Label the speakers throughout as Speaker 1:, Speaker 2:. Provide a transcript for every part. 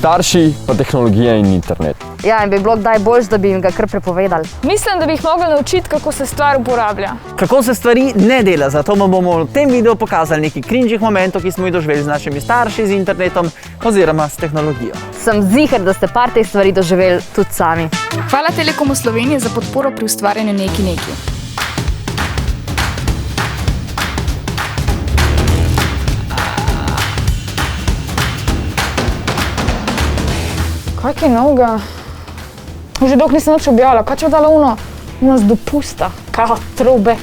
Speaker 1: Starši pa tehnologija in internet.
Speaker 2: Ja, in bi bilo kdaj boljš, da bi jim ga kar prepovedali.
Speaker 3: Mislim, da bi jih mogli naučiti, kako se stvar uporablja.
Speaker 4: Kako se stvari ne dela, zato vam bomo v tem videu pokazali nekaj cringe momentov, ki smo jih doživeli z našimi starši, z internetom oziroma s tehnologijo.
Speaker 2: Sem ziher, da ste par teh stvari doživeli tudi sami.
Speaker 3: Hvala Telekomu Slovenije za podporo pri ustvarjanju neki. Kaj je novega? Že dolgo nisem nič objavila. Kaj če dala ono z dopusta? Kao throwback.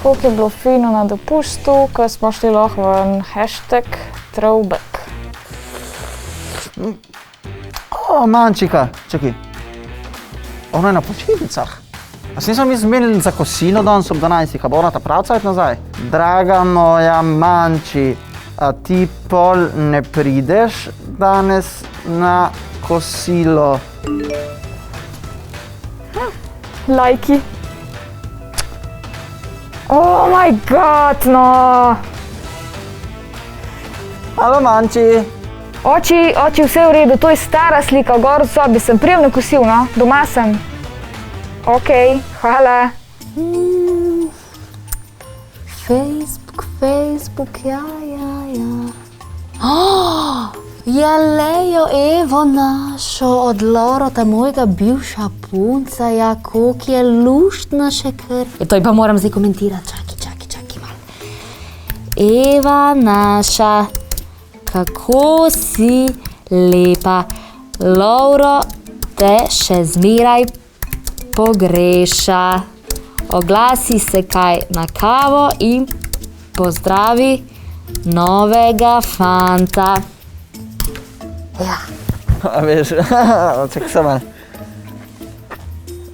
Speaker 3: Koliko je bilo fino na dopustu, ko smo šli lahko v hashtag throwback.
Speaker 4: O, mančika, čakaj. Ona je na počitnicah. A si nismo mi zmenili za kosilo danes ob 12, a bo ona ta pravcajt nazaj? Draga moja manči, a ti pol ne prideš danes na kosilo?
Speaker 3: Lajki. Oh my god, no!
Speaker 4: Halo, manči.
Speaker 3: Oči, vse v redu, to je stara slika, gor v sobi sem, prijem na kosil, no, doma sem. Okej, hvala.
Speaker 5: Facebook, ja. Ja, lejo, evo našo od Lorota, mojega bivša punca, ja, koliko je luštna še kar. To pa moram zdaj komentirati, čaki malo. Eva naša, kako si lepa. Lauro te še zmeraj pogreša. Oglasi se kaj na kavo in pozdravi novega fanta. Ja.
Speaker 4: A veš, čakaj se malo.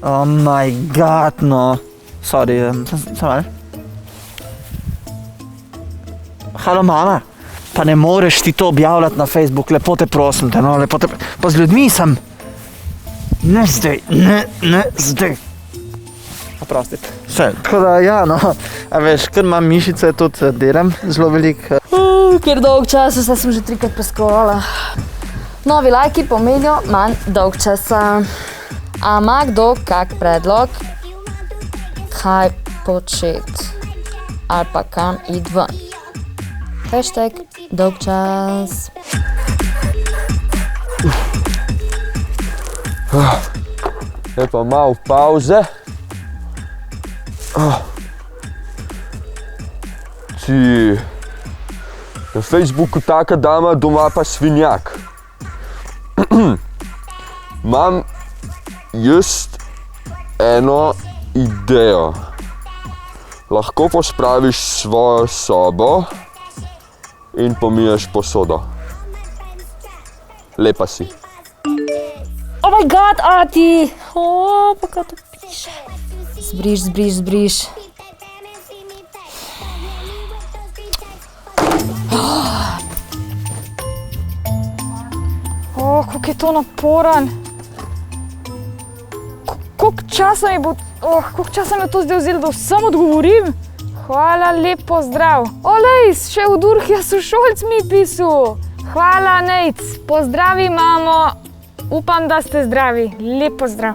Speaker 4: Oh my god, no. Sorry, se malo. Halo, mama. Pa ne moreš ti to objavljati na Facebook, lepo te prosim te, no, lepo te... Pa z ljudmi sem. Ne zdaj, ne zdaj. Oprosti. Vse, tako da, ja, no. A veš, kar imam mišice, tudi delam zelo veliko.
Speaker 5: Ker dolg časa sem že 3-krat preskovala. Novi lajki pomenijo manj dolg časa. A ima kdo kak predlog, kaj početi ali pa kam iti ven? Hashtag dolg čas.
Speaker 1: Je pa malo pauze. Ti na Facebooku taka dama, doma pa svinjak. Imam jaz eno idejo. Lahko pospraviš svojo sobo in pomiješ posodo. Lepa si.
Speaker 5: Oh my god, Ati! Pa kaj to piše? Zbriš.
Speaker 3: Kako je to naporen. Koliko časa mi je to zdaj vzelo, da vsem odgovorim? Hvala, lep pozdrav. Olejs, še od Urhija Sošolc mi pisal. Hvala, Nejc. Pozdravi, mamo. Upam, da ste zdravi. Lep pozdrav.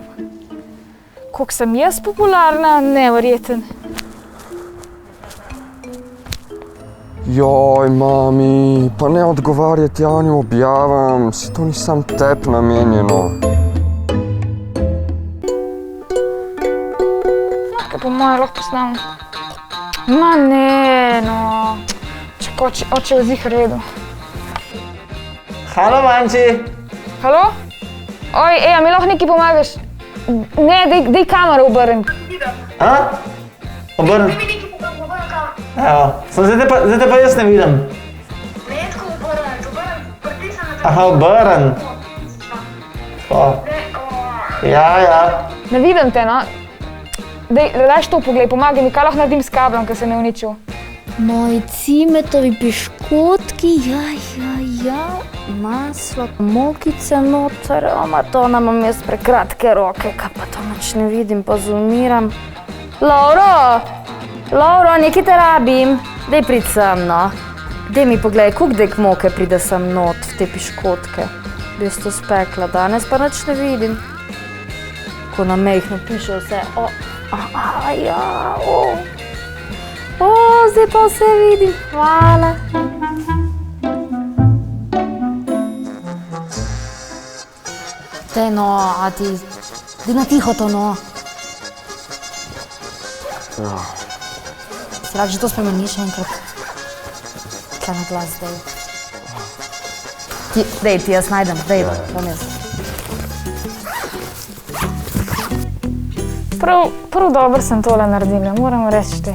Speaker 3: Koliko sem jaz popularna, neverjeten.
Speaker 1: Joj, mami, pa ne odgovarjati javnim objavam, si to ni sam tep namenjeno.
Speaker 3: Kaj po moje lahko posnam? Ma ne, no. Čakaj, oče je zih redu.
Speaker 4: Halo, manči.
Speaker 3: Halo? Oj, a mi lahko nekaj pomagaš? Ne, daj kamero obrni.
Speaker 4: A? Obrni. Evo, zdaj te pa jaz ne vidim.
Speaker 6: Netko obrni, pritisni na
Speaker 4: Aha, obrni. Ja.
Speaker 3: Ne vidim te, no. Daj to poglej, pomagaj mi, kaj lahko naredim s kablom, ker se ne uničil.
Speaker 5: Moji cimetovi piškotki, ja, maslo, mokice noter, Madonna, imam jaz prekratke roke, kaj pa to nič ne vidim, pa zoomiram. Lauro, nekaj te rabim, daj prid sem, no.
Speaker 2: Dej mi pogledaj, koliko dek moke pride sem not v te piškotke. Bi jaz to spekla, danes pa nič ne vidim. Ko na mejhno piše vse, zdaj pa vse vidim, hvala. Dej no, Ati, dej na tiho to no. Si rad, že to spremeniš enkrat. Kaj na glas, dej. Ti jaz najdem, dej, bom jaz.
Speaker 3: Prav dobro sem tole naredila, moram reči, dej.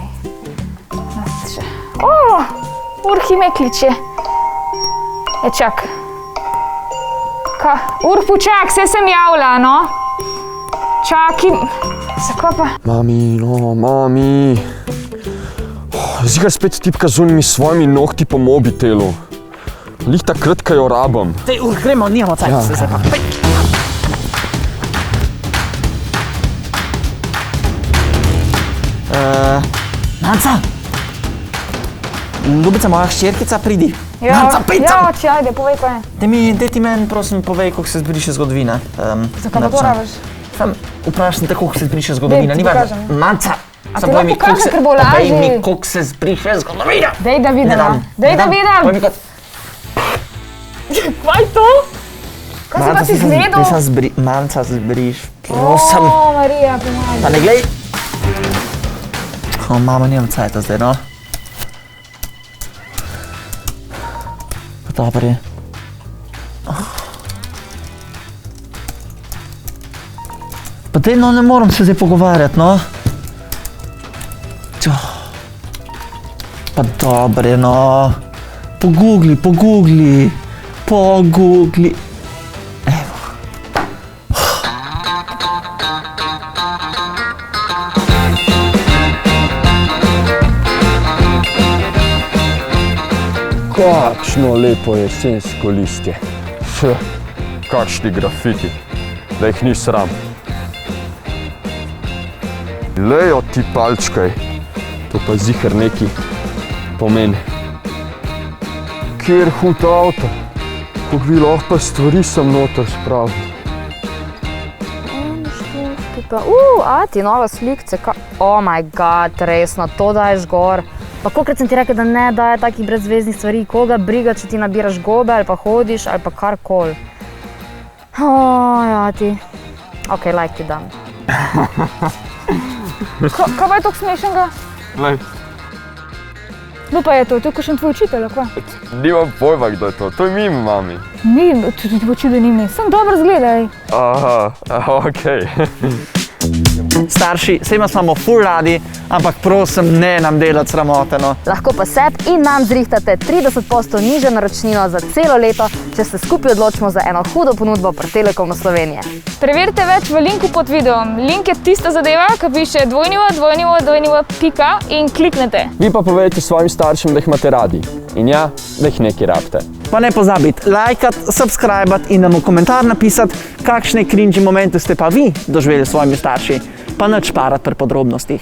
Speaker 3: Urhi me kliče. Čak. Počak, se sem javila, no. Čaki, zakaj pa?
Speaker 1: Mami, mami. Zigar spet tipka z unimi svojimi nohti po mobitelu. Lih takrat, ko jo rabim.
Speaker 4: Dej, gremo, nimamo cajt, se zdaj pa. Nanca! Ljubica, moja hčerkica, pridi. Nanca, pejca!
Speaker 3: Ja, oči, ajde, povej, kaj je.
Speaker 4: Dej ti meni, prosim, povej, kako se zbriše zgodovina.
Speaker 3: Zakaj pa to rabiš?
Speaker 4: Sam vprašam te, kako se zbriše zgodovina.
Speaker 3: Dej, ti pokažem.
Speaker 4: Nanca!
Speaker 3: A ti lahko pokažem, ker bo lažje?
Speaker 4: Povej mi, kako se zbriše zgodovina.
Speaker 3: Dej, da vidim. Dej, da vidim.
Speaker 4: Povej mi, kako...
Speaker 3: Kaj je to? Kaj si pa ti zgledal?
Speaker 4: Manca zbriš, prosim.
Speaker 3: Marija, pomagaj.
Speaker 4: Pa ne glej. Mama, nimam cajta zdaj, no. Pa dobro je. Pa dej, no, ne moram se zdaj pogovarjati, no. Pa dobro je, no. Pogoogli. Evo.
Speaker 1: Kakšno lepo jesensko listje. Kakšni grafiti, da jih ni sram. Lejo ti palčkaj, to pa ziher neki pomeni. Kjer hud avto, kako bi lahko pa stvari sem noter spravil.
Speaker 2: Ati, nova slikce, oh my god, resno, to daješ gor. Pa kolikrat sem ti rekel, da ne daje takih brezveznih stvari, koga briga, če ti nabiraš gobe ali pa hodiš ali pa karkoli. Ati. Ok, like ti dam.
Speaker 3: Kaj pa je toliko smešnega?
Speaker 1: Glej,
Speaker 3: No pa je to je kakšen tvoj učitelj, ali kva?
Speaker 1: nimam pojma, kdo je to, to je mimo mami.
Speaker 3: Ni, tudi ti počutil ni mi, sem dobro zgledaj.
Speaker 1: Aha, okej.
Speaker 4: Starši, sej nas imamo ful radi, ampak prosim, ne nam delati sramote, no.
Speaker 2: Lahko pa sebi in nam zrihtate 30% nižjo naročnino za celo leto, če se skupaj odločimo za eno hudo ponudbo pri Telekomu Slovenije.
Speaker 3: Preverite več v linku pod videom. Link je tista zadeva, ki piše //pika in kliknete.
Speaker 1: Vi pa povejte svojim staršem, da jih imate radi. In ja, da jih nekaj rabite.
Speaker 4: Pa ne pozabiti lajkati, subscribati in nam v komentar napisati, kakšne cringy momente ste pa vi doživeli s svojimi starši. Pa nič šparati pri podrobnostih.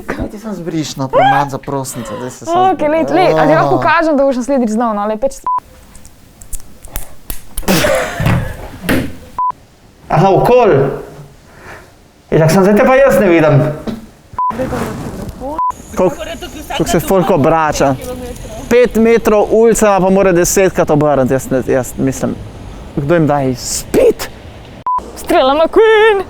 Speaker 4: Kaj ti sem zbriš, no, promat za prosnico, da se sem...
Speaker 3: Ok, lej, a ti lahko kažem, da boš naslednjič znal, no, lej, peč...
Speaker 4: Aha, okol! Tako sem zdaj te pa jaz ne vidim. Koliko se folk obrača. 5 metrov ulica pa mora 10krat obrniti, jaz mislim. Kdo jim daje spit?
Speaker 3: Strela McQueen!